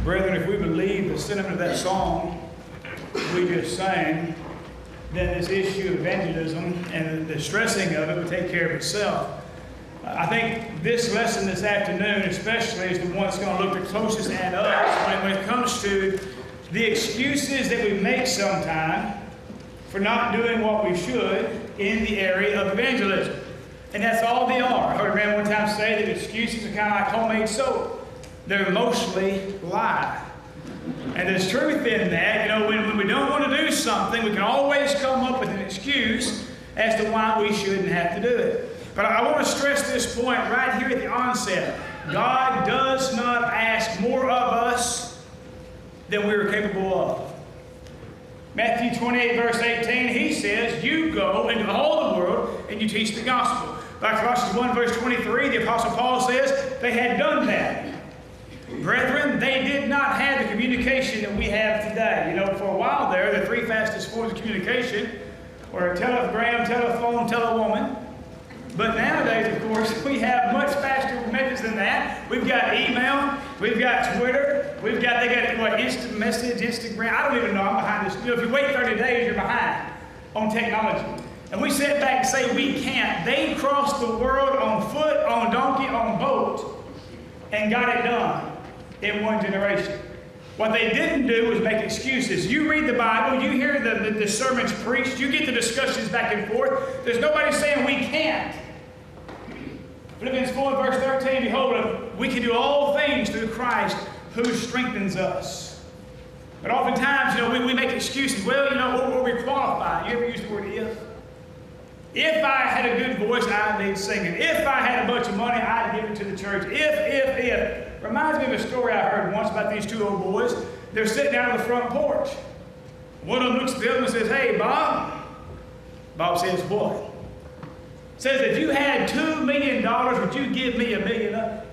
Brethren, if we believe the sentiment of that song we just sang, then this issue of evangelism and the stressing of it will take care of itself. I think this lesson this afternoon especially is the one that's going to look the closest at us when it comes to the excuses that we make sometimes for not doing what we should in the area of evangelism. And that's all they are. I heard a man one time say that excuses are kind of like homemade soap. They're mostly lie. And there's truth in that. When we don't want to do something, we can always come up with an excuse as to why we shouldn't have to do it. But I want to stress this point right here at the onset. God does not ask more of us than we are capable of. Matthew 28, verse 18, he says, you go into all the world and you teach the gospel. By Colossians 1, verse 23, the Apostle Paul says they had done that. Brethren, they did not have the communication that we have today. For a while there, the three fastest forms of communication were telegram, telephone, telewoman. But nowadays, of course, we have much faster methods than that. We've got email, we've got Twitter, they got instant message, Instagram. I don't even know, I'm behind this. If you wait 30 days, you're behind on technology. And we sit back and say we can't. They crossed the world on foot, on donkey, on boat, and got it done in one generation. What they didn't do was make excuses. You read the Bible, you hear the sermons preached, you get the discussions back and forth. There's nobody saying we can't. Philippians 4, verse 13, behold, we can do all things through Christ who strengthens us. But oftentimes, we make excuses. Well, or we qualify. You ever use the word if? If I had a good voice, I'd lead singing. If I had a bunch of money, I'd give it to the church. If. Reminds me of a story I heard once about these two old boys. They're sitting out on the front porch. One of them looks at the other and says, hey, Bob. Bob says, what? Says, if you had $2 million, would you give me $1 million of it?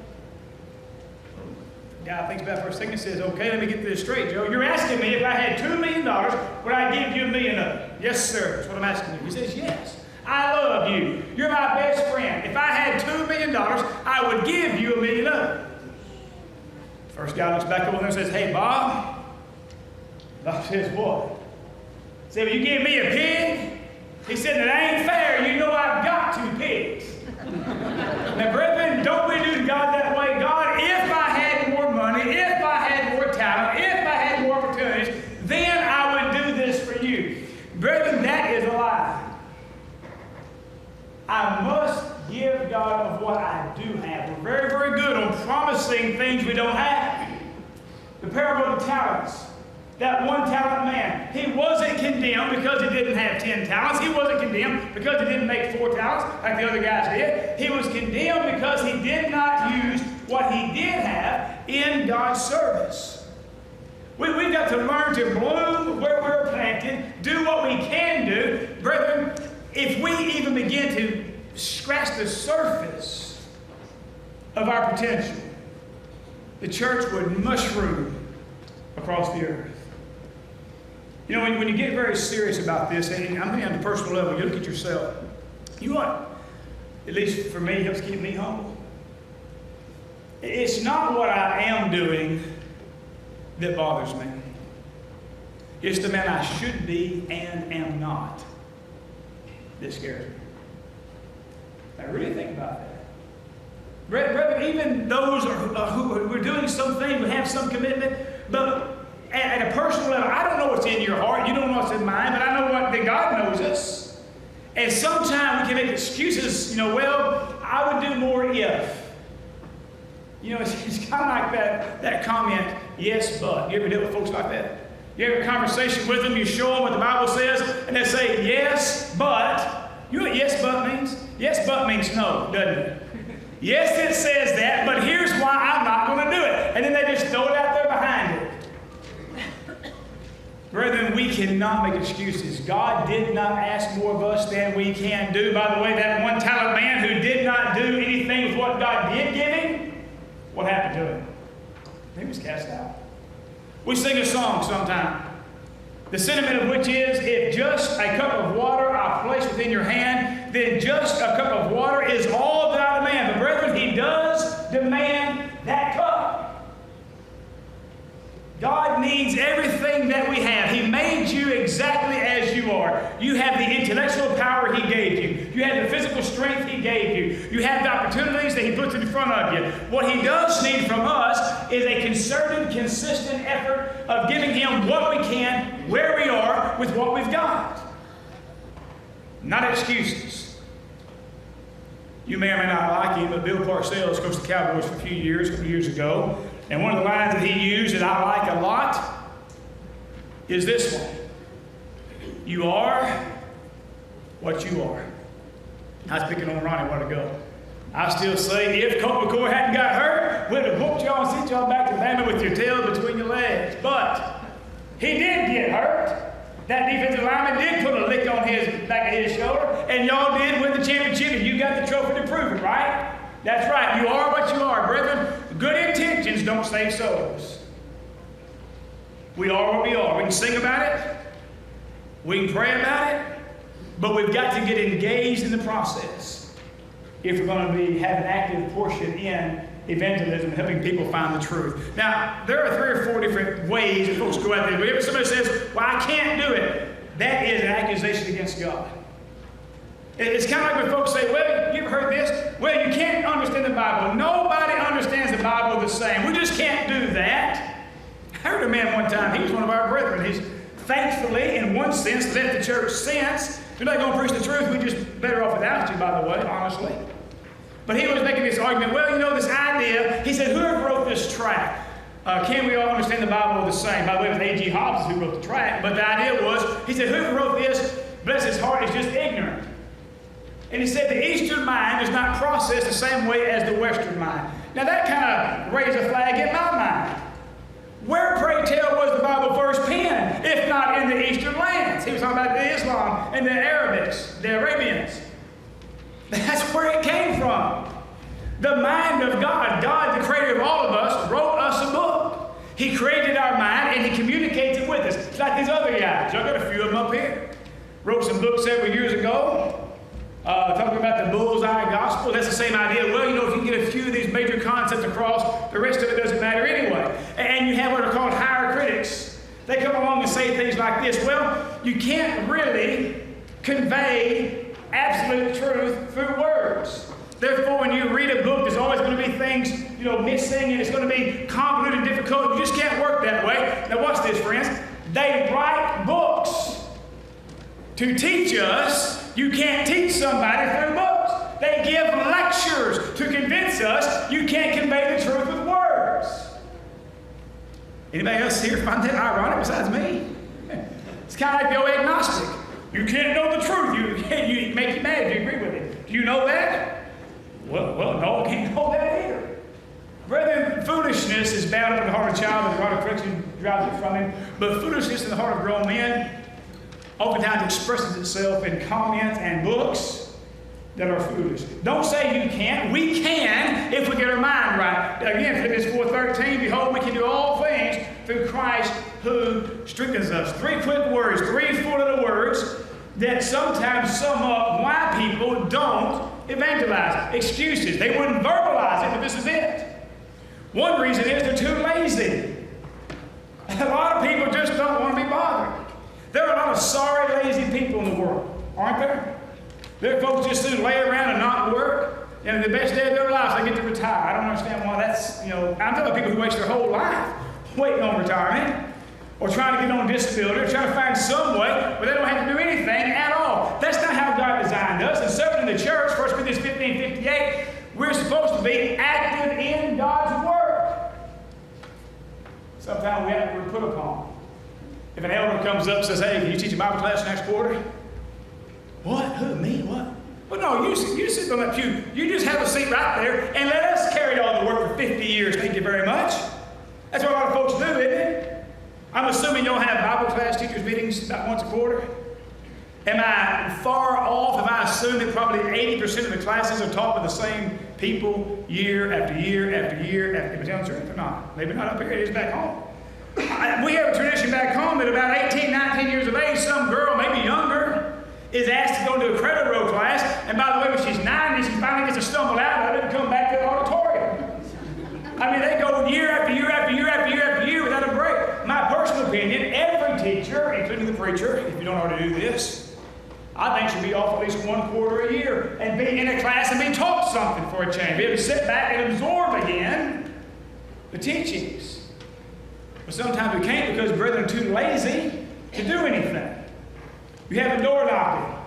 The guy thinks about it for a second and says, okay, let me get this straight, Joe. You're asking me if I had $2 million, would I give you $1 million of it? Yes, sir. That's what I'm asking you. He says, yes. I love you. You're my best friend. If I had $2 million, I would give you $1 million of it. First guy looks back over there and says, hey, Bob. Bob says, what? He said, will you give me a pig? He said, that ain't fair. I've got 2 pigs. Now, brethren, don't we do God that way? God, if I had more money, if I had more talent, if I had more opportunities, then I would do this for you. Brethren, that is a lie. I must give God of what I do have. We're very, very good on promising things we don't have. The parable of the talents. That one talent man, he wasn't condemned because he didn't have 10 talents. He wasn't condemned because he didn't make 4 talents like the other guys did. He was condemned because he did not use what he did have in God's service. We've got to learn to bloom where we're planted, do what we can do. Brethren, if we even begin to scratch the surface of our potential, the church would mushroom across the earth. When you get very serious about this, and I'm thinking on the personal level, you look at yourself. You know what? At least for me, it helps keep me humble. It's not what I am doing that bothers me. It's the man I should be and am not that scares me. Now, really think about that. Brethren, even those who are doing something, who have some commitment, but at a personal level, I don't know what's in your heart. You don't know what's in mine, but I know that God knows us. And sometimes we can make excuses, I would do more if. It's kind of like that comment, yes, but. You ever deal with folks like that? You have a conversation with them, you show them what the Bible says, and they say, yes, but. You know what yes, but means? Yes, but means no, doesn't it? Yes, it says that, but here's why I'm not going to do it. And then they just throw it out there behind it. Brethren, we cannot make excuses. God did not ask more of us than we can do. By the way, that one talent man who did not do anything with what God did give him, what happened to him? He was cast out. We sing a song sometime, the sentiment of which is, if just a cup of water I place within your hand, then just a cup of water is all that I demand. But brethren, he does demand that cup. needs everything that we have. He made you exactly as you are. You have the intellectual power He gave you. You have the physical strength He gave you. You have the opportunities that He puts in front of you. What He does need from us is a concerted, consistent effort of giving Him what we can, where we are, with what we've got. Not excuses. You may or may not like him, but Bill Parcells coached the Cowboys for a few years ago. And one of the lines that he used that I like a lot is this one. You are what you are. I was picking on Ronnie a while ago. I still say, if Colt McCoy hadn't got hurt, we'd have whooped y'all and sent y'all back to Bama with your tail between your legs. But he did get hurt. That defensive lineman did put a lick on his back of his shoulder, and y'all did win the championship, and you got the trophy to prove it, right? That's right. You are what you are, brethren. Good intentions don't save souls. We are what we are. We can sing about it. We can pray about it. But we've got to get engaged in the process if we're going to have an active portion in evangelism, helping people find the truth. Now, there are 3 or 4 different ways that folks go out there. Whenever somebody says, well, I can't do it, that is an accusation against God. It's kind of like when folks say, well, you've heard this? Well, you can't understand the Bible. Nobody understands the Bible the same. We just can't do that. I heard a man one time, he was one of our brethren. He's thankfully, in one sense, left the church since. If you're not going to preach the truth, we're just better off without you, by the way, honestly. But he was making this argument, well, you know, this idea, he said, whoever wrote this tract, can we all understand the Bible the same? By the way, it was A.G. Hobbs who wrote the tract, but the idea was, he said, whoever wrote this, bless his heart, is just ignorant. And he said the Eastern mind is not processed the same way as the Western mind. Now that kind of raised a flag in my mind. Where, pray tell, was the Bible first penned, if not in the Eastern lands? He was talking about the Islam and the Arabics, the Arabians. That's where it came from. The mind of God, God, the creator of all of us, wrote us a book. He created our mind and He communicates it with us. It's like these other guys. I've got a few of them up here. Wrote some books several years ago. Talking about the bullseye gospel. That's the same idea. Well, you know, if you can get a few of these major concepts across, the rest of it doesn't matter anyway. And you have what are called higher critics. They come along and say things like this. Well, you can't really convey absolute truth through words. Therefore, when you read a book, there's always going to be things, you know, missing, and it's going to be convoluted and difficult. You just can't work that way. Now, watch this, friends. They write books to teach us. You can't teach somebody through books. They give lectures to convince us you can't convey the truth with words. Anybody else here find that ironic besides me? It's kind of like the old agnostic. You can't know the truth. You make you mad if you agree with it. Do you know that? Well, no, I can't know that either. Brethren, foolishness is bound up in the heart of a child, and the rod of correction drives it from him. But foolishness in the heart of grown men oftentimes expresses itself in comments and books that are foolish. Don't say you can't. We can if we get our mind right. Again, Philippians 4:13, behold, we can do all things through Christ who strengthens us. 3 quick words, 3 full little words that sometimes sum up why people don't evangelize. Excuses. They wouldn't verbalize it, but this is it. One reason is they're too lazy. A lot of people just don't want to be bothered. There are a lot of sorry, lazy people in the world, aren't there? There are folks just who lay around and not work, and the best day of their lives, they get to retire. I don't understand why that's, you know, I'm talking about people who waste their whole life waiting on retirement, or trying to get on disability, or trying to find some way where they don't have to do anything at all. That's not how God designed us. And serving in the church, 1 Corinthians 15:58, we're supposed to be active in God's Word. Sometimes we're put upon. If an elder comes up and says, hey, can you teach a Bible class next quarter? What? Who? Me? What? Well, no, you sit on that pew. You just have a seat right there and let us carry all the work for 50 years. Thank you very much. That's what a lot of folks do, isn't it? I'm assuming you'll have Bible class teachers meetings about once a quarter. Am I far off if I assume that probably 80% of the classes are taught by the same people year after year after year after year? Am I telling the truth or not? Maybe not up here, it is back home. We have a tradition back home that about 18, 19 years of age, some girl, maybe younger, is asked to go to a credit row class. And by the way, when she's 90, she finally gets to stumble out of it and come back to the auditorium. I mean, they go year after year after year after year after year without a break. My preacher, if you don't already do this, I think should be off at least 1 quarter a year and be in a class and be taught something for a change. Be able to sit back and absorb again the teachings. But sometimes we can't because brethren are too lazy to do anything. You have a door knocking.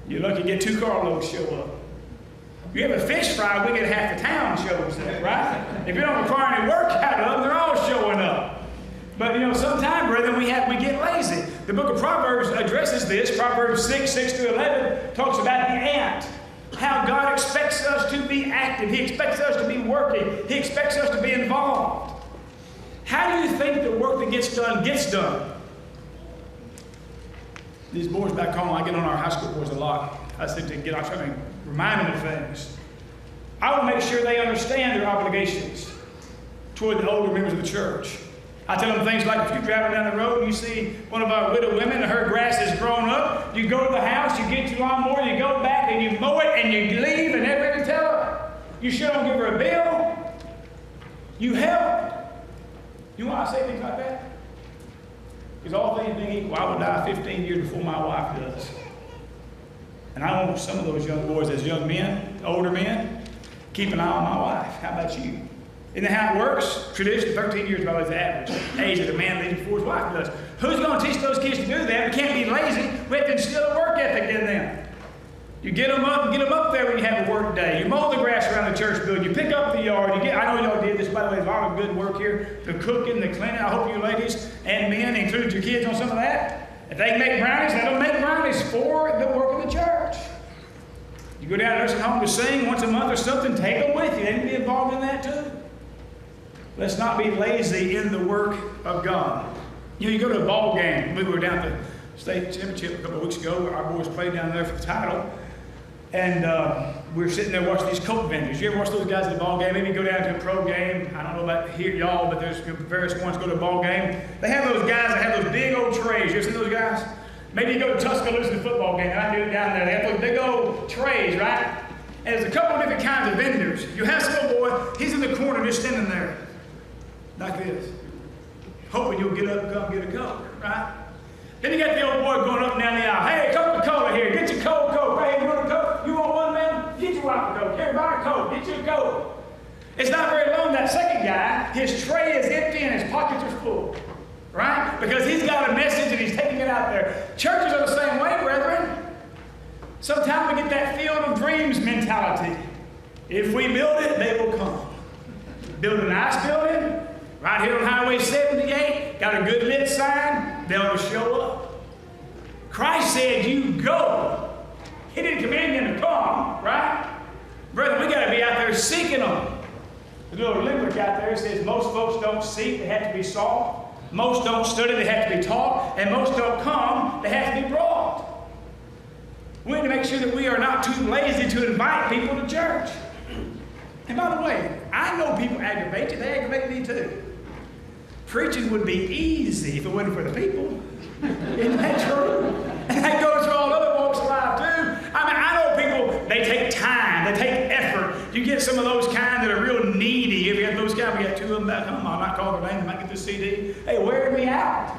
You're lucky to get 2 carloads show up. You have a fish fry, we get half the town shows up, right? If you don't require any work out of them, they're all showing up. But sometimes, brethren, we get lazy. The book of Proverbs addresses this. Proverbs 6:6-11 talks about the ant. How God expects us to be active. He expects us to be working. He expects us to be involved. How do you think the work that gets done gets done? These boys back home, I get on our high school boys a lot. I try to remind them of things. I will make sure they understand their obligations toward the older members of the church. I tell them things like, if you're driving down the road and you see one of our widow women and her grass has grown up, you go to the house, you get your lawnmower, you go back and you mow it and you leave and never even tell her. You sure don't give her a bill. You help. You know why I say things like that? Because all things being equal, I will die 15 years before my wife does. And I want some of those young boys as young men, older men, keep an eye on my wife. How about you? Isn't that how it works? Tradition, 13 years is about the average age that a man leaves before his wife does. Who's going to teach those kids to do that? We can't be lazy. We have to instill a work ethic in them. You get them up there when you have a work day. You mow the grass around the church building. You pick up the yard. I know y'all did this, by the way, a lot of good work here. The cooking, the cleaning. I hope you ladies and men include your kids on some of that. If they can make brownies, let them make brownies for the work of the church. You go down to nursing home to sing once a month or something, take them with you. They can be involved in that too. Let's not be lazy in the work of God. You go to a ball game. We were down at the state championship a couple of weeks ago. Our boys played down there for the title. And we were sitting there watching these Coke vendors. You ever watch those guys at the ball game? Maybe you go down to a pro game. I don't know about here, y'all, but there's various ones go to a ball game. They have those guys that have those big old trays. You ever seen those guys? Maybe you go to Tuscaloosa football game. I do it down there. They have those big old trays, right? And there's a couple of different kinds of vendors. You have some little boy, he's in the corner just standing there, like this, hoping you'll get up and come get a Coke, right? Then you got the old boy going up and down the aisle. Hey, Coca-Cola here. Get your cold Coke. Hey, you want a Coke? You want one, man? Get your wife a Coke. Here, buy a Coke. Get you a Coke. It's not very long. That second guy, his tray is empty and his pockets are full. Right? Because he's got a message and he's taking it out there. Churches are the same way, brethren. Sometimes we get that field of dreams mentality. If we build it, they will come. Build a nice building, right here on Highway 78, got a good lit sign, they'll show up. Christ said, you go. He didn't command them to come, right? Brother, we got to be out there seeking them. The little limerick out there says, most folks don't seek, they have to be sought. Most don't study, they have to be taught. And most don't come, they have to be brought. We need to make sure that we are not too lazy to invite people to church. And by the way, I know people aggravate you. They aggravate me too. Preaching would be easy if it wasn't for the people. Isn't that true? And that goes for all other walks of life too. I mean, I know people, they take time, they take effort. You get some of those kind that are real needy. If you have those kind, we got 2 of them back home. I'll not call their name, they might get the CD. Hey, wear me out.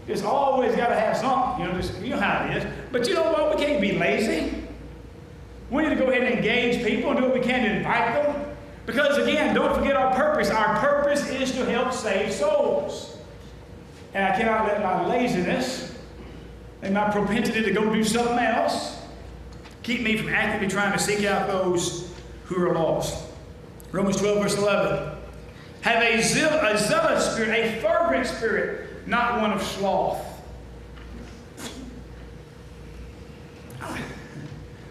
It's always got to have something. You know how it is. But you know what? We can't be lazy. We need to go ahead and engage people and do what we can to invite them. Because again, don't forget our purpose. Our purpose is to help save souls. And I cannot let my laziness and my propensity to go do something else keep me from actively trying to seek out those who are lost. Romans 12, verse 11. Have a zealous spirit, a fervent spirit, not one of sloth.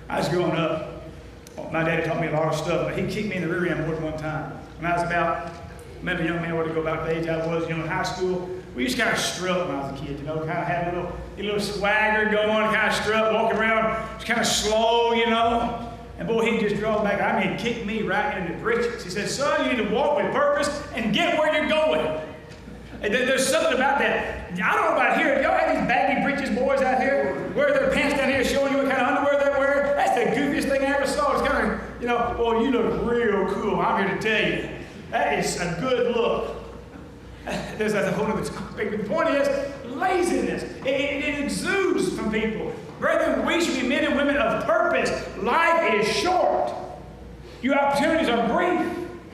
I was growing up, my daddy taught me a lot of stuff, but he kicked me in the rear end more than one time. When I was met a young man, where to go about the age I was, in high school, we used to kind of strut when I was a kid, kind of had a little swagger going on, kind of strut, walking around, just kind of slow, And boy, he'd just draw back. I mean, kick me right into the britches. He said, son, you need to walk with purpose and get where you're going. And there's something about that. I don't know about here. Y'all have these baggy breeches boys out here, wear their pants down here, showing you what kind of underwear they're wearing. That's the goofiest thing I ever saw. It's kind of, well, you look real cool. I'm here to tell you. That is a good look. there's a whole other topic. But the point is, laziness. It exudes from people. Brethren, we should be men and women of purpose. Life is short. Your opportunities are brief.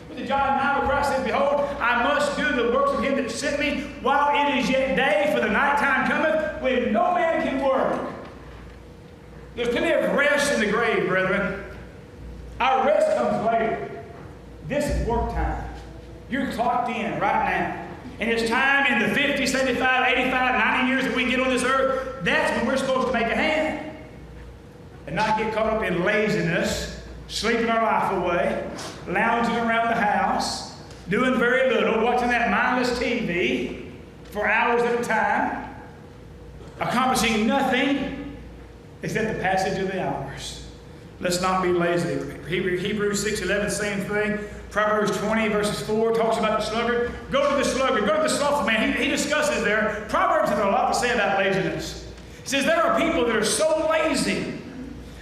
What did John 9 where Christ said, behold, I must do the works of him that sent me while it is yet day, for the night time cometh when no man can work. There's plenty of rest in the grave, brethren. Our rest comes later. This is work time. You're clocked in right now. And it's time in the 50, 75, 85, 90 years that we get on this earth, that's when we're supposed to make a hand. And not get caught up in laziness, sleeping our life away, lounging around the house, doing very little, watching that mindless TV for hours at a time, accomplishing nothing except the passage of the hours. Let's not be lazy. Hebrews 6:11, same thing. Proverbs 20, verses 4, talks about the sluggard. Go to the sluggard. Go to the slothful man. He discusses there. Proverbs have a lot to say about laziness. He says there are people that are so lazy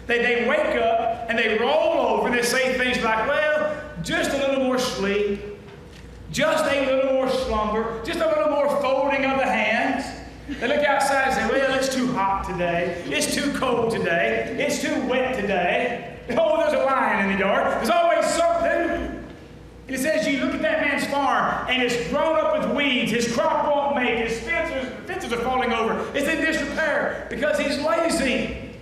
that they wake up and they roll over and they say things like, well, just a little more sleep, just a little more slumber, just a little more folding of the hands. They look outside and say, well, it's too hot today. It's too cold today. It's too wet today. Oh, there's a lion in the yard. There's always something. And it says, you look at that man's farm, and it's grown up with weeds. His crop won't make. His fences are falling over. It's in disrepair because he's lazy.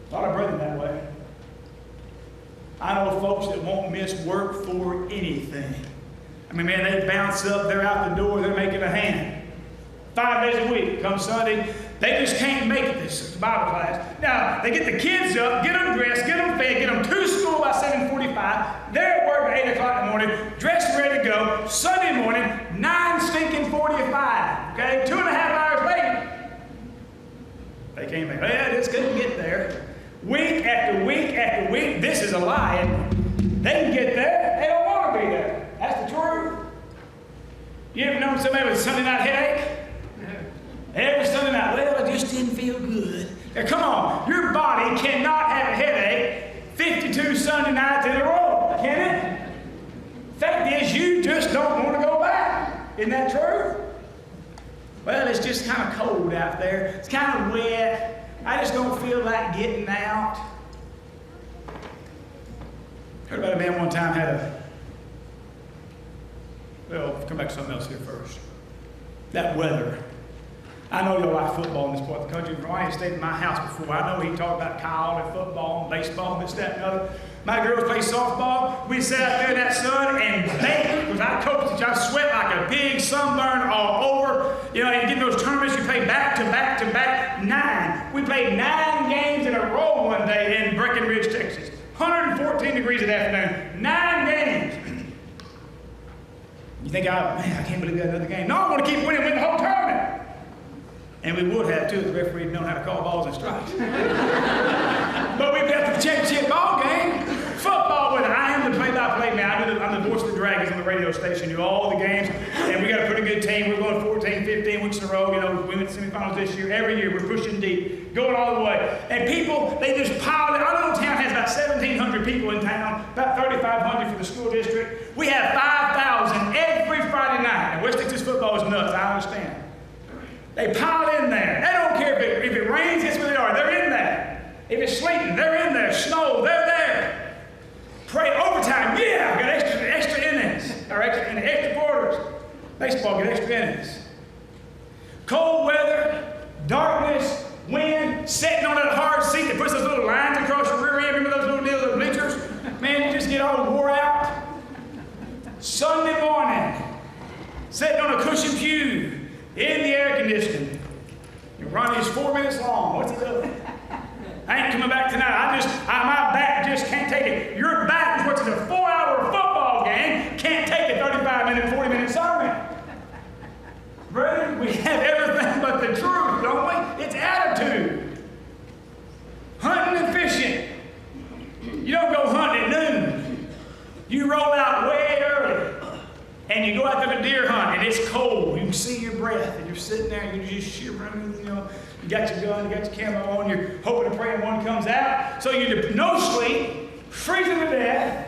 A lot of brethren that way. I know folks that won't miss work for anything. I mean, man, they bounce up. They're out the door. They're making a hand. 5 days a week. Come Sunday, they just can't make it this Bible class. Now, they get the kids up, get them dressed, get them fed, get them to school by 7:45. They're at work at 8 o'clock in the morning, dressed and ready to go. Sunday morning, 9:45. Okay, 2.5 hours late. They can't make it. Well, just couldn't get there. Week after week after week, this is a lie. And they can get there, they don't want to be there. That's the truth. You ever known somebody with a Sunday night headache? Every Sunday night, well, I just didn't feel good. Now, come on, your body cannot have a headache 52 Sunday nights in a row, can it? Fact is, you just don't want to go back. Isn't that true? Well, it's just kind of cold out there. It's kind of wet. I just don't feel like getting out. Heard about a man one time well, come back to something else here first. That weather. I know y'all like football in this part of the country. Ryan stayed in my house before. I know he talked about Kyle and football and baseball and this, that, and other. My girls play softball. We sat out there in that sun and baked. Because I coached it. I sweat like a pig, sunburn all over. You know, and get those tournaments, you play back to back to back. 9. We played 9 games in a row one day in Breckenridge, Texas. 114 degrees in the afternoon. 9 games. You think, man, I can't believe we got another game. No, I want to keep winning, win the whole tournament. And we would have, too, if the referee didn't know how to call balls and strikes. But we've got the championship ball game. Football with it. I am the play-by-play man. I'm the voice of the Dragons on the radio station. Do all the games. And we got a pretty good team. We're going 14, 15 weeks in a row. You know, we went to semifinals this year. Every year we're pushing deep, going all the way. And people, they just pile in. Our little town has about 1,700 people in town, about 3,500 for the school district. We have 5,000 every Friday night. And West Texas football is nuts. I understand. They pile in there. They don't care if it rains, guess where they are. They're in there. If it's sleeting, they're in there. Snow, they're there. Pray overtime. Yeah, got extra innings. Or extra quarters. Baseball, get extra innings. Cold weather, darkness, wind, sitting on that hard seat that puts those little lines across your rear end. Remember those little deals, those bleachers? Man, you just get all wore out. Sunday morning, sitting on a cushioned pew. In the air conditioning. Your run is 4 minutes long. What's it doing? I ain't coming back tonight. My back just can't take it. Your back, which is a 4-hour football game, can't take a 35-minute, 40-minute sermon. Brethren, we have everything but the truth, don't we? It's attitude. Hunting and fishing. You don't go hunting at noon. You roll out way early. And you go out there to deer hunt, and it's cold. You can see your breath, and you're sitting there, and you're just shivering, you know. You got your gun, you got your camera on, you're hoping and praying one comes out. So you're no sleep, freezing to death,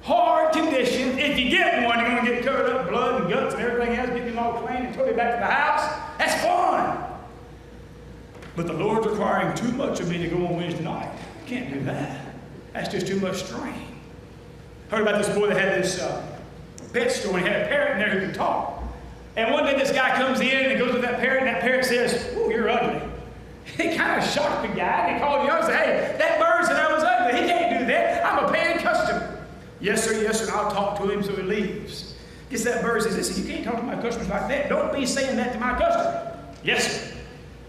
hard, condition. If you get one, you're going to get covered up in blood and guts and everything else, get them all clean and took it back to the house. That's fun. But the Lord's requiring too much of me to go on Wednesday night. I can't do that. That's just too much strain. Heard about this boy that had this pet store, and he had a parrot in there who could talk. And one day this guy comes in and goes to that parrot, and that parrot says, "Ooh, you're ugly." He kind of shocked the guy, and he called him up and said, "Hey, that bird said I was ugly. He can't do that. I'm a paying customer." "Yes, sir, yes, sir." I'll talk to him. So he leaves. Gets that bird, says, "Listen, you can't talk to my customers like that. Don't be saying that to my customer." "Yes, sir."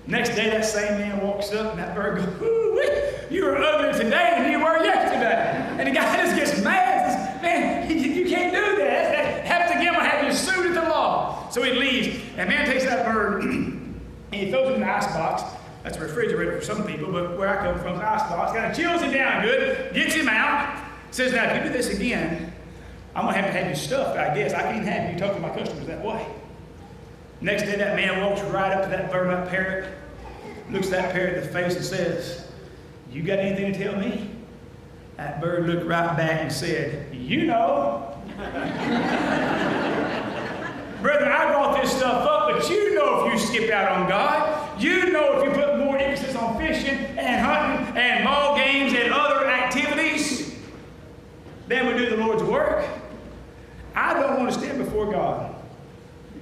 Next day, that same man walks up, and that bird goes, "Ooh, you were uglier today than you were yesterday." And the guy just gets mad. Says, "Man, you can't do that. That happens again, I'll have you sued at the law." So he leaves, and man takes that bird, and he throws it in the icebox. That's a refrigerator for some people, but where I come from is an icebox. Kind of chills him down good, gets him out, says, "Now, if you do this again, I'm going to have you stuffed, I guess. I can't have you talk to my customers that way." Next day, that man walks right up to that burnt-up parrot, looks that parrot in the face and says, "You got anything to tell me?" That bird looked right back and said, "You know." Brethren, I brought this stuff up, but you know if you skip out on God, you know if you put more emphasis on fishing and hunting and ball games and other activities than we do the Lord's work. I don't want to stand before God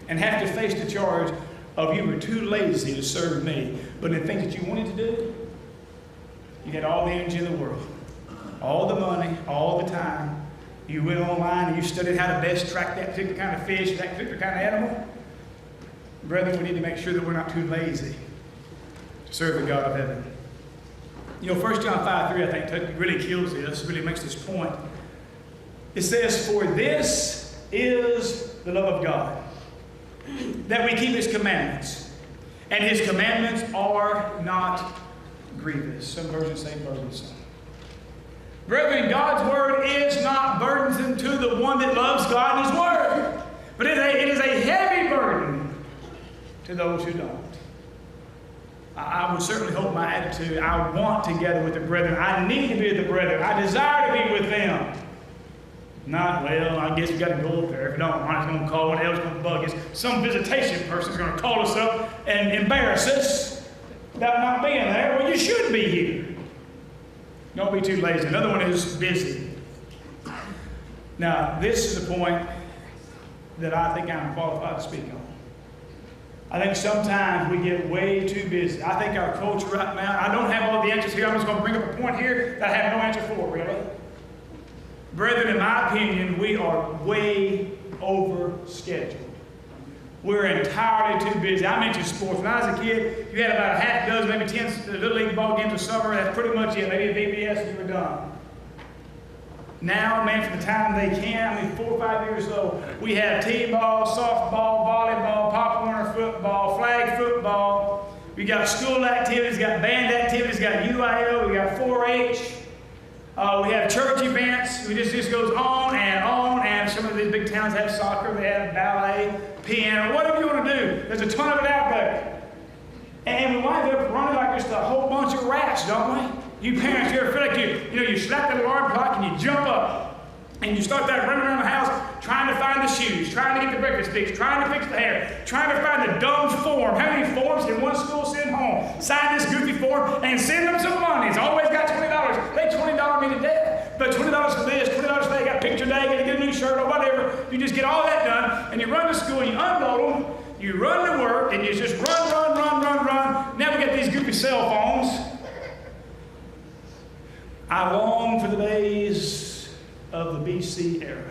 and have to face the charge of you were too lazy to serve me. But in the things that you wanted to do, you had all the energy in the world, all the money, all the time. You went online and you studied how to best track that particular kind of fish, that particular kind of animal. Brethren, we need to make sure that we're not too lazy to serve the God of heaven. You know, 1 John 5:3, I think, really kills this, really makes this point. It says, "For this is the love of God, that we keep His commandments, and His commandments are not grievous." Some versions say burdensome. Brethren, God's word is not burdensome to the one that loves God and His word, but it is a heavy burden to those who don't. I would certainly hope my attitude, I want to gather with the brethren. I need to be with the brethren. I desire to be with them. Not, well, I guess we got to go up there. If we don't, I'm going to call one else, going to bug us. Some visitation person is going to call us up and embarrass us about not being there. Well, you should be here. Don't be too lazy. Another one is busy. Now, this is a point that I think I'm qualified to speak on. I think sometimes we get way too busy. I think our culture right now, I don't have all the answers here. I'm just going to bring up a point here that I have no answer for, really. Brethren, in my opinion, we are way over scheduled. We're entirely too busy. I mentioned sports. When I was a kid, you had about a half dozen, maybe 10 Little League ball games a summer. That's pretty much it. Maybe a VBS and you were done. Now, man, from the time they can, 4 or 5 years old, we have t-ball, softball, volleyball, Pop Warner football, flag football. We got school activities, got band activities, got UIL, we got 4-H. We have church events. It just goes on and on. And some of these big towns have soccer, they have ballet, piano, whatever you want to do. There's a ton of it out there. And we wind up running like just a whole bunch of rats, don't we? You parents, you ever feel like you slap that alarm clock and you jump up and you start that running around the house trying to find the shoes, trying to get the breakfast fixed, trying to fix the hair, trying to find the dumb form. How many forms can one school send home? Sign this goofy form and send them some money. It's always got $20. They $20 me to death. But $20 for this, $20 for that, got picture day, got to get a new shirt or whatever. You just get all that done and you run to school and you unload them, you run to work and you just run. Now we got these goofy cell phones. I long for the days of the BC era.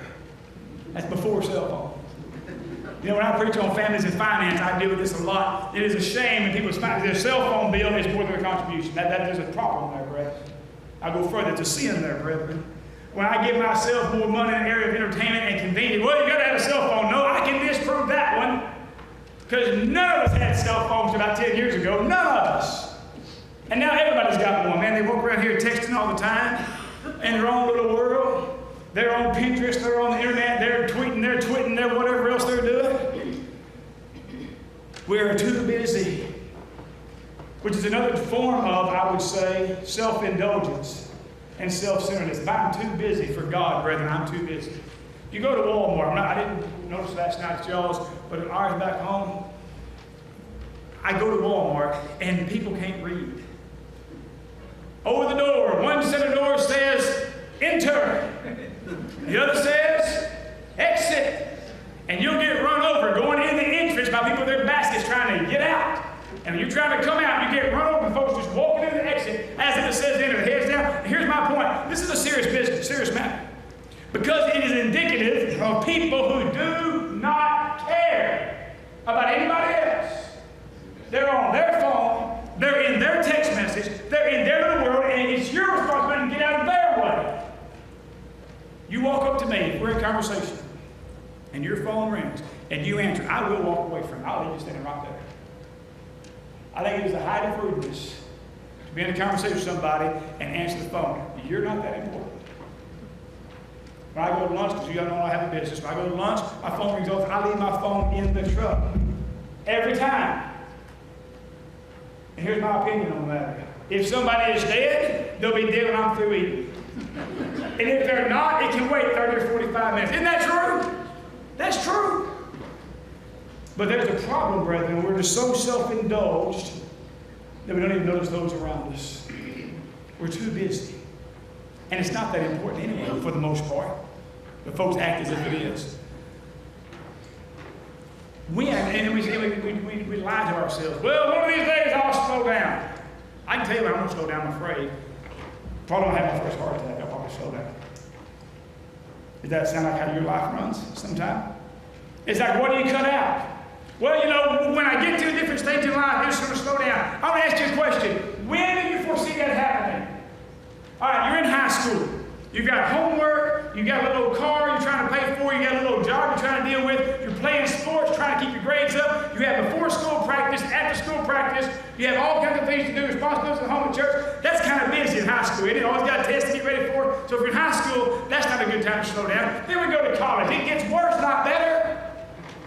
That's before cell phone. You know, when I preach on families and finance, I deal with this a lot. It is a shame when people's their cell phone bill is more than their contribution. There's a problem there, brethren. I go further. It's a sin there, brethren. When I give myself more money in the area of entertainment and convenience, well, you got to have a cell phone. No, I can disprove that one. Because none of us had cell phones about 10 years ago. None of us. And now everybody's got one, man. They walk around here texting all the time in their own little world. They're on Pinterest, they're on the internet, they're tweeting, they're whatever else they're doing. We're too busy, which is another form of, I would say, self-indulgence and self-centeredness. If I'm too busy for God, brethren, I'm too busy. You go to Walmart. I didn't notice last night at y'all's, but at ours back home, I go to Walmart and people can't read. Over the door, one set of doors says, enter. The other says, exit. And you'll get run over going in the entrance by people with their baskets trying to get out. And when you're trying to come out, you get run over, folks just walking in the exit as if it says enter, heads down. And here's my point. This is a serious business, serious matter. Because it is indicative of people who do not care about anybody else. They're on their phone, they're in their text message, they're in their little world, and it's your responsibility to get out of their way. You walk up to me, we're in conversation, and your phone rings, and you answer, I will walk away from it. I'll leave you standing right there. I think it is a height of rudeness to be in a conversation with somebody and answer the phone. You're not that important. When I go to lunch, because you know I have a business, when I go to lunch, my phone rings off, and I leave my phone in the truck. Every time. And here's my opinion on that. If somebody is dead, they'll be dead when I'm through eating. And if they're not, it can wait 30 or 45 minutes. Isn't that true? That's true. But there's a problem, brethren. We're just so self-indulged that we don't even notice those around us. We're too busy. And it's not that important anyway, for the most part. But folks act as if it is. We lie to ourselves. Well, one of these days I'll slow down. I can tell you when I'm going to slow down, I'm afraid. Probably when I have my first heart attack, I'll probably slow down. Does that sound like how your life runs sometime? It's like, what do you cut out? Well, you know, when I get to a different stage in life, I'm just going to slow down. I'm going to ask you a question. When do you foresee that happening? All right, you're in high school. You've got homework, you've got a little car you're trying to pay for, you got a little job you're trying to deal with, you're playing sports, trying to keep your grades up, you have before school practice, after school practice, you have all kinds of things to do, responsibilities at home and church. That's kind of busy in high school, isn't it? Always got a test to get ready for. So if you're in high school, that's not a good time to slow down. Then we go to college. It gets worse, not better.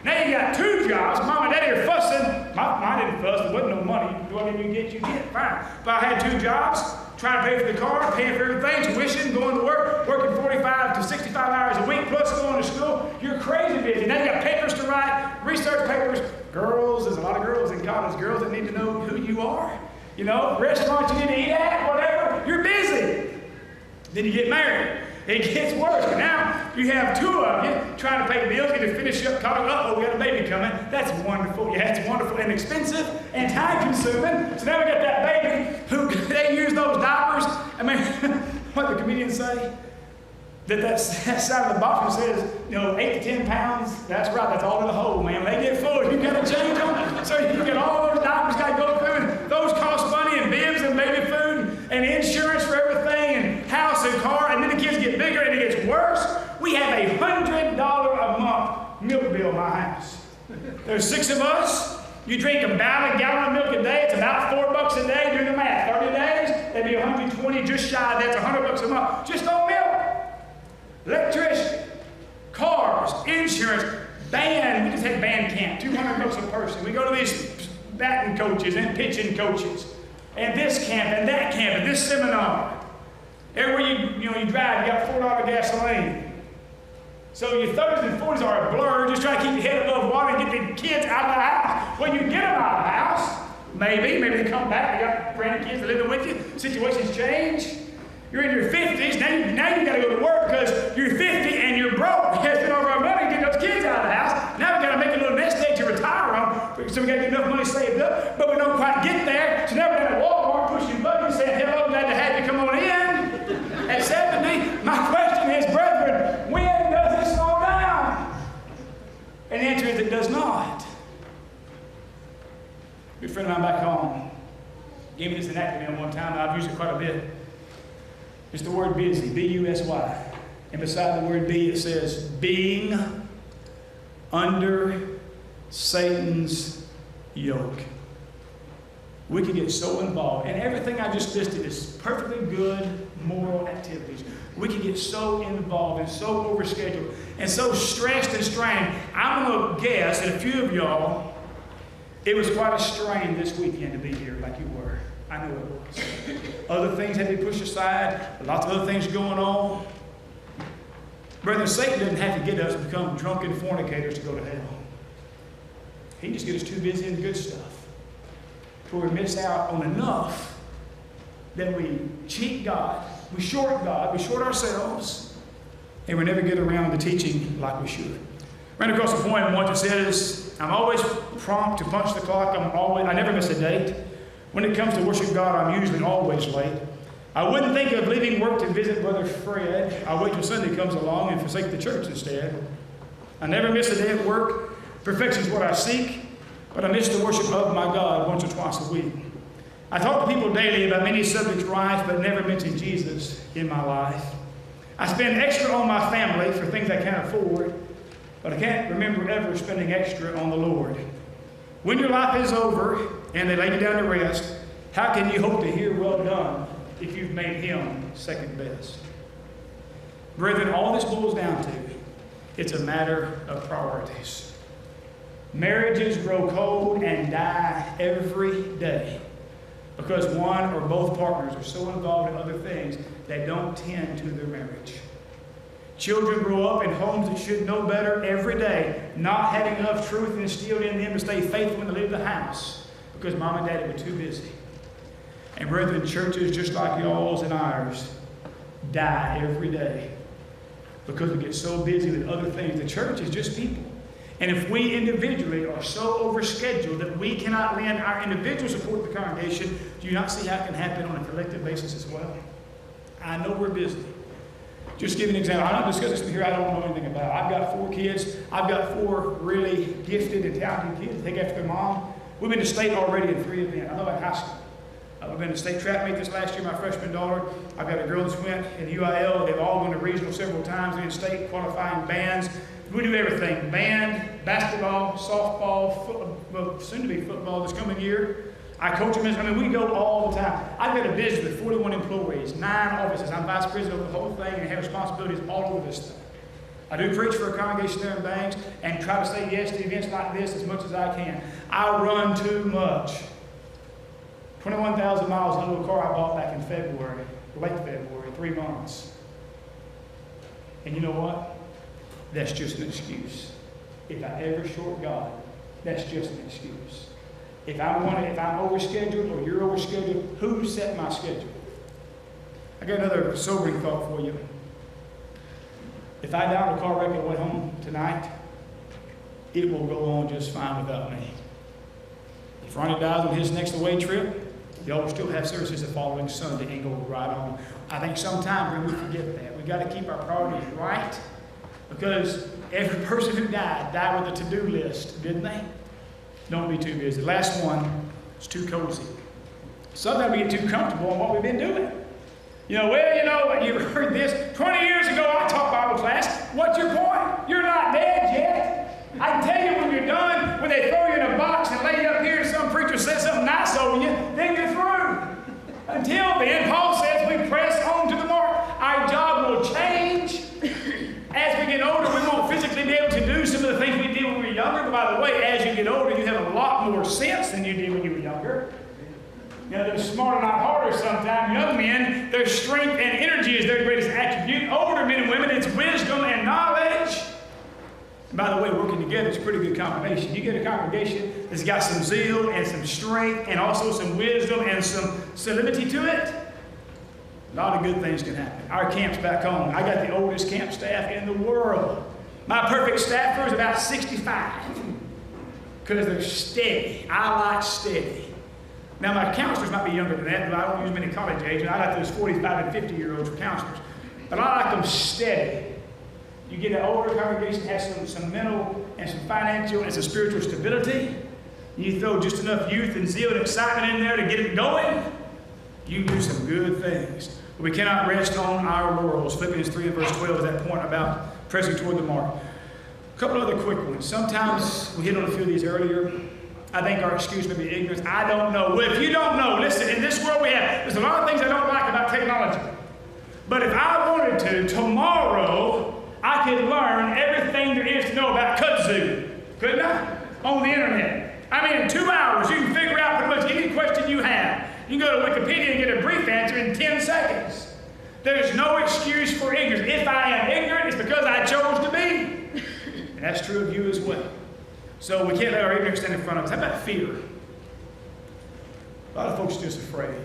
Now you got 2 jobs. Mom and Daddy are fussing. Mine didn't fuss. There wasn't no money. Whatever you get, fine. But I had 2 jobs, trying to pay for the car, paying for everything, tuition, going to work, working 45 to 65 hours a week, plus going to school. You're crazy busy. Now you got papers to write, research papers. Girls, there's a lot of girls in college, girls that need to know who you are. You know, restaurants you need to eat at, whatever. You're busy. Then you get married. It gets worse. But now you have 2 of you trying to pay bills, to finish up college. Uh-oh, we got a baby coming. That's wonderful. Yeah, it's wonderful and expensive and time-consuming. So now we got that baby who they use those diapers. I mean, what the comedians say? That side of the box says, 8 to 10 pounds. That's right. That's all in the hole, man. When they get full, you got to change them. So you get all those diapers got to go through, and those cost money, and bibs and baby food and insurance for everything, and house and car, and then the kids get bigger and it gets worse. We have a $100 a month milk bill in my house. There's 6 of us. You drink about a gallon of milk a day. It's about $4 a day. Do the math. 30 days, that'd be 120, just shy of that. That's $100 a month. Just on milk. Electricity, cars, insurance, band. We just had band camp, $200 a person. We go to these batting coaches and pitching coaches, and this camp and that camp and this seminar. Everywhere you drive, you got $4 gasoline. So your 30s and 40s are a blur. Just try to keep your head above water and get the kids out of the house. When you get them out of the house, maybe they come back. You got grandkids living with you. Situations change. You're in your 50s, now you got to go to work because you're 50 and you're broke. We have to spend all of our money to get those kids out of the house. Now we got to make a little nest egg to retire on, so we got to get enough money saved up, but we don't quite get there. So now we're down at Walmart pushing buttons saying, hello, glad to have you, come on in. At 70, my question is, brethren, when does it slow down? And the answer is it does not. A good friend of mine back home gave me this acronym one time, and I've used it quite a bit. It's the word busy, B-U-S-Y. And beside the word be, it says, being under Satan's yoke. We can get so involved. And everything I just listed is perfectly good moral activities. We can get so involved and so overscheduled and so stressed and strained. I'm going to guess that a few of y'all, it was quite a strain this weekend to be here like you were. I know it was. Other things had to be pushed aside. Lots of other things going on. Brethren, Satan doesn't have to get us to become drunken fornicators to go to hell. He just gets us too busy in the good stuff, where we miss out on enough that we cheat God, we short ourselves, and we never get around to teaching like we should. Ran across a poem once that says, I'm always prompt to punch the clock. I never miss a date. When it comes to worship God, I'm usually always late. I wouldn't think of leaving work to visit Brother Fred. I wait till Sunday comes along and forsake the church instead. I never miss a day at work. Perfection is what I seek, but I miss the worship of my God once or twice a week. I talk to people daily about many subjects rife, but never mention Jesus in my life. I spend extra on my family for things I can't afford, but I can't remember ever spending extra on the Lord. When your life is over and they lay you down to rest, how can you hope to hear well done if you've made Him second best? Brethren, all this boils down to, it's a matter of priorities. Marriages grow cold and die every day because one or both partners are so involved in other things they don't tend to their marriage. Children grow up in homes that should know better every day, not having enough truth instilled in them to stay faithful when they leave the house because mom and daddy were too busy. And brethren, churches just like y'all's and ours die every day because we get so busy with other things. The church is just people. And if we individually are so overscheduled that we cannot lend our individual support to the congregation, do you not see how it can happen on a collective basis as well? I know we're busy. Just give you an example. I'm not discussing this here I don't know anything about. I've got 4 kids. I've got 4 really gifted and talented kids. They take after their mom. We've been to state already in 3 events. I know about high school. I've been to state track meet this last year, my freshman daughter. I've got a girl that's went in UIL. They've all gone to regional several times. They're in state qualifying bands. We do everything. Band, basketball, softball, soon to be football this coming year. I coach them. We go all the time. I've got a business with 41 employees, 9 offices. I'm vice president of the whole thing and have responsibilities all over this thing. I do preach for a congregation there in Banks and try to say yes to events like this as much as I can. I run too much. 21,000 miles in a little car I bought back in February, late February, 3 months. And you know what? That's just an excuse. If I ever short God, that's just an excuse. If I'm overscheduled or you're overscheduled, who set my schedule? I got another sobering thought for you. If I die in a car wreck on the way home tonight, it will go on just fine without me. If Ronnie dies on his next away trip, y'all will still have services the following Sunday and go right on. I think sometimes we forget that. We've got to keep our priorities right because every person who died with a to-do list, didn't they? Don't be too busy. Last one is too cozy. Sometimes we get too comfortable on what we've been doing. You've heard this. 20 years ago, I taught Bible class. What's your point? You're not dead yet. I can tell you when you're done, when they throw you in a box and lay you up here and some preacher says something nice over you, then you're through. Until then, Paul says we press on to the mark. Our job will change. As we get older, we won't physically be able to do some of the things we did when we were younger. But by the way, as you get older, you have a lot more sense than you did when you were younger. They're smarter, not harder sometimes. Young men, their strength and energy is their greatest attribute. Older men and women, it's wisdom and knowledge. And by the way, working together is a pretty good combination. You get a congregation that's got some zeal and some strength and also some wisdom and some solidity to it. A lot of good things can happen. Our camps back home, I got the oldest camp staff in the world. My perfect staffer is about 65 because they're steady. I like steady. Now, my counselors might be younger than that, but I don't use many college age, and I like those 45 and 50-year-olds for counselors. But I like them steady. You get an older congregation that has some mental and some financial and some spiritual stability. You throw just enough youth and zeal and excitement in there to get it going. You do some good things. But we cannot rest on our laurels. Philippians 3 and verse 12 is that point about pressing toward the mark. A couple other quick ones. Sometimes we hit on a few of these earlier. I think our excuse may be ignorance. I don't know. Well, if you don't know, listen, in this world there's a lot of things I don't like about technology. But if I wanted to, tomorrow, I could learn everything there is to know about kudzu. Couldn't I? On the internet. In 2 hours, you can figure out pretty much any question you have. You can go to Wikipedia and get a brief answer in 10 seconds. There's no excuse for ignorance. If I am ignorant, it's because I chose to be. And that's true of you as well. So we can't let our ignorance stand in front of us. How about fear? A lot of folks are just afraid.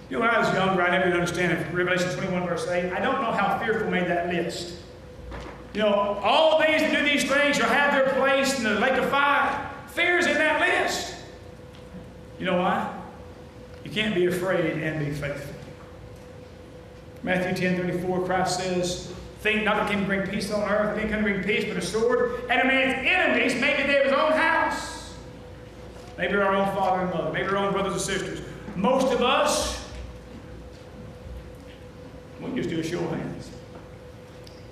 You know, when I was younger, I never did understand Revelation 21, verse 8. I don't know how fearful made that list. You know, all these that do these things shall have their place in the lake of fire. Fear's in that list. You know why? You can't be afraid and be faithful. Matthew 10:34, Christ says, think not that he can bring peace on earth, he can bring peace but a sword. And a man's enemies, maybe they're his own house. Maybe our own father and mother, maybe our own brothers and sisters. Most of us, we'll just do a show of hands.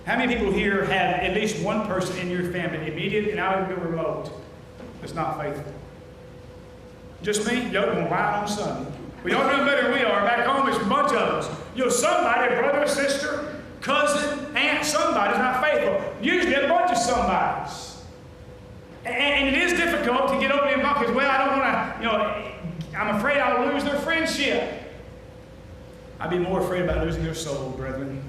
How many people here have at least one person in your family, immediate and out of the remote, that's not faithful? Just me? Y'all going to lie on Sunday. We all doing better than we are. Back home, it's a bunch of us. You know, somebody, brother, sister, cousin, aunt, somebody's not faithful. Usually a bunch of somebodies. And it is difficult to get over the involved because, well, I don't want to, you know, I'm afraid I'll lose their friendship. I'd be more afraid about losing their soul, brethren.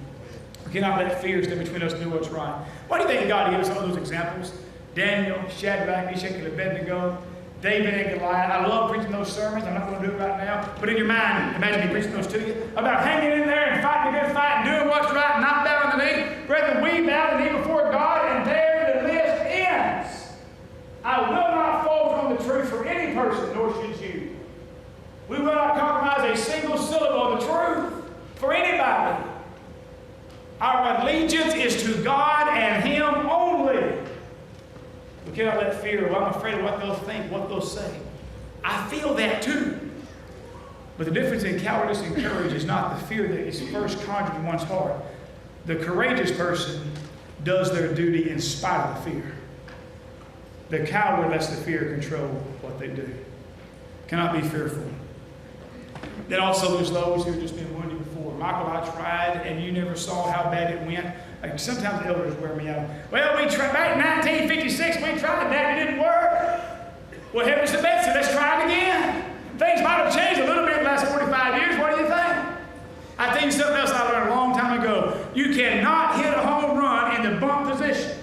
We cannot let fear stand between us and do what's right. Why do you think God gave us some of those examples? Daniel, Shadrach, Meshach, and Abednego, David and Goliath. I love preaching those sermons. I'm not going to do it right now. But in your mind, imagine me preaching those to you about hanging in there and fighting a good fight and doing what's right and not bowing the knee. Brethren, we bow the knee before God, and there the list ends. I will not fall from the truth for any person, nor should you. We will not compromise a single syllable of the truth for anybody. Our allegiance is to God and Him only. We cannot let fear, well, I'm afraid of what they'll think, what they'll say. I feel that too. But the difference in cowardice and courage is not the fear that is first conjured in one's heart. The courageous person does their duty in spite of the fear. The coward lets the fear control what they do. Cannot be fearful. Then also there's those who have just been wounded before. Michael, I tried, and you never saw how bad it went. Like sometimes the elders wear me out. Well, we tried back in 1956. We tried that, it didn't work. Well, heavens to Betsy, let's try it again. Things might have changed a little bit in the last 45 years. What do you think? I think something else I learned a long time ago. You cannot hit a home run in the bump position.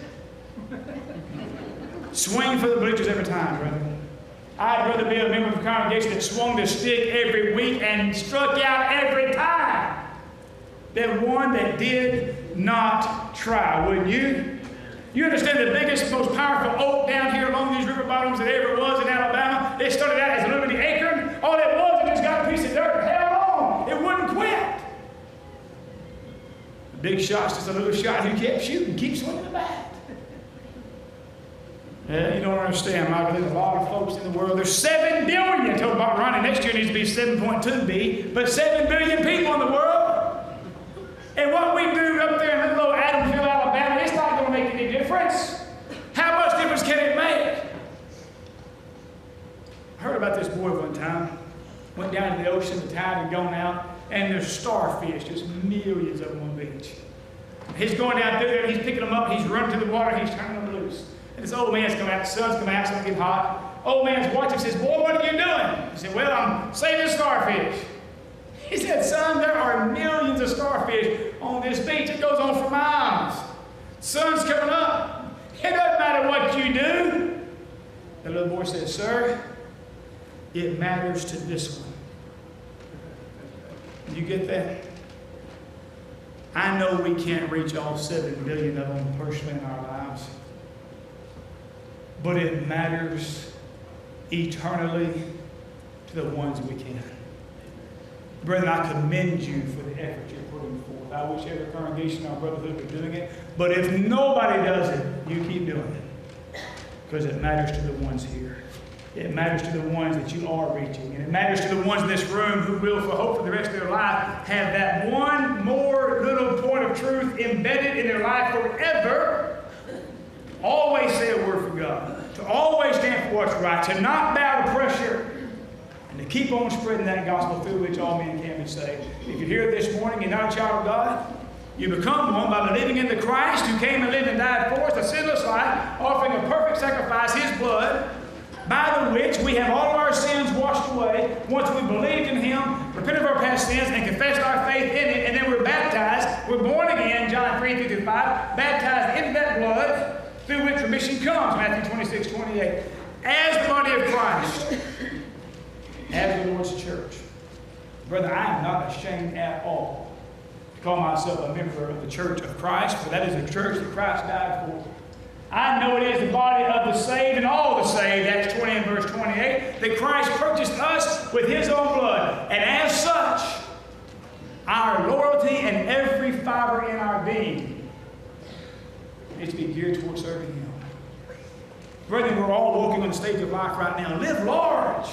Swing for the bleachers every time, brother. I'd rather be a member of a congregation that swung the stick every week and struck out every time than one that did not try, wouldn't you? You understand the biggest, most powerful oak down here along these river bottoms that ever was in Alabama? It started out as a little bitty acorn. All it was, it just got a piece of dirt and held on. It wouldn't quit. The big shot's just a little shot who kept shooting, keep swinging the bat. You don't understand, Michael. There's a lot of folks in the world. There's 7 billion. I told Bob Ronnie next year needs to be 7.2 B, but 7 billion people in the world. And what we do up there in little Adamsville, Alabama, it's not going to make any difference. How much difference can it make? I heard about this boy one time. Went down to the ocean, the tide had gone out, and there's starfish, just millions of them on the beach. He's going down through there, and he's picking them up, he's running to the water, and he's turning them loose. And this old man's coming out, the sun's coming out, it's going to get hot. Old man's watching, says, boy, what are you doing? He said, well, I'm saving starfish. He said, son, there are millions of starfish on this beach. It goes on for miles. The sun's coming up. It doesn't matter what you do. The little boy said, sir, it matters to this one. You get that? I know we can't reach all 7 billion of them personally in our lives. But it matters eternally to the ones we can. Brethren, I commend you for the effort you're putting forth. I wish every congregation in our brotherhood were doing it. But if nobody does it, you keep doing it. Because it matters to the ones here. It matters to the ones that you are reaching. And it matters to the ones in this room who will, for hope for the rest of their life, have that one more little point of truth embedded in their life forever. Always say a word for God. To always stand for what's right. To not bow to pressure. And to keep on spreading that gospel through which all men can be saved. If you're here this morning and not a child of God, you become one by believing in the Christ who came and lived and died for us, a sinless life, offering a perfect sacrifice, His blood, by the which we have all of our sins washed away once we believed in Him, repented of our past sins, and confessed our faith in it, and baptized in that blood, through which remission comes, Matthew 26:28. As the body of Christ, as the Lord's church. Brother, I am not ashamed at all to call myself a member of the church of Christ, for that is a church that Christ died for. I know it is the body of the saved and all the saved, Acts 20 and verse 28, that Christ purchased us with his own blood. And as such, our loyalty and every fiber in our being is to be geared towards serving him. Brethren, we're all walking on the stage of life right now. Live large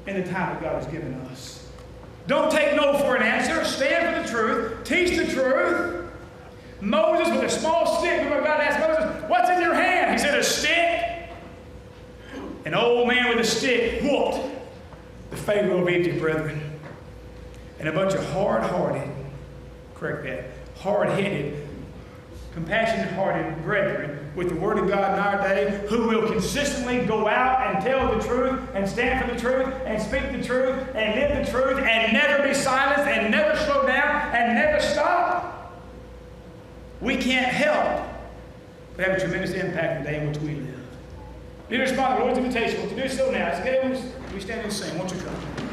in the time that God has given us. Don't take no for an answer. Stand for the truth. Teach the truth. Moses with a small stick, remember God asked Moses, what's in your hand? He said, a stick. An old man with a stick whooped the Pharaoh of Egypt, brethren. And a bunch of hard-hearted, correct that, hard-headed, compassionate-hearted brethren with the Word of God in our day, who will consistently go out and tell the truth and stand for the truth and speak the truth and live the truth and never be silenced and never slow down and never stop. We can't help but have a tremendous impact in the day in which we live. Need to respond to the Lord's invitation. What to do so now? As we stand and sing, won't you come?